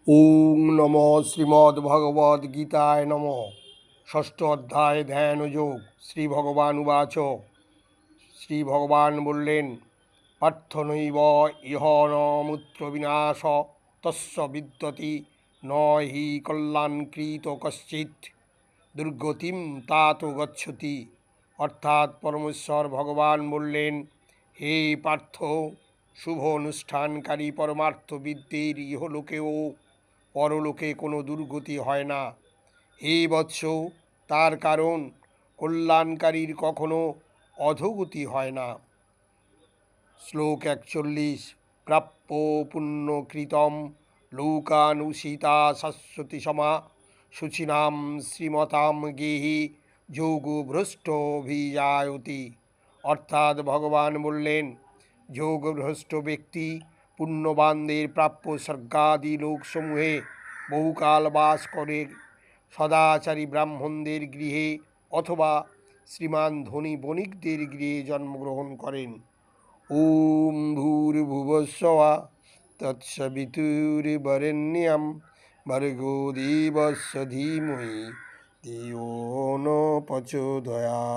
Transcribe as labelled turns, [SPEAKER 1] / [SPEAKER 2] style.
[SPEAKER 1] ওং নম শ্রীমদ্ভগবদ্গীতায় নম। ষষ্ঠ অধ্যায় ধ্যানযোগ। শ্রী ভগবান উবাচ। শ্রী ভগবান বললেন, পার্থ নৈব ইহ ন মূত্র বিনাশ তস্য বিদ্যতি ন হি কল্যাণকৃত কশ্চিৎ দুর্গতিম তাত গচ্ছতি। অর্থাৎ পরমেশ্বর ভগবান বললেন, হে পার্থ, শুভ অনুষ্ঠানকারী পরমার্থবিদদের ইহলোকেও পরলোকে কোনো দুর্গতি হয় না। হে বৎস, তার কারণ কল্যাণকারীর কখনো অধোগতি হয় না। শ্লোক 41। প্রাপ্য পুণ্যকৃতম লোকানুসিতা শাশ্বতী সমা শুচিনাম শ্রীমতাম গেহি যোগভ্রষ্টভিজায়তি। অর্থাৎ ভগবান বললেন, যোগভ্রষ্ট ব্যক্তি পুণ্যবানদের প্রাপ্য স্বর্গাদি লোকসমূহে বহুকাল বাস করে সদাচারী ব্রাহ্মণদের গৃহে অথবা শ্রীমান ধনী বণিকদের গৃহে জন্মগ্রহণ করেন। ওম ভূর্ভুবস্সুঃ তৎসবিতুর্বরেণ্যং ভর্গো দেবস্য ধীমহি ধিয়ো ন প্রচোদয়াৎ।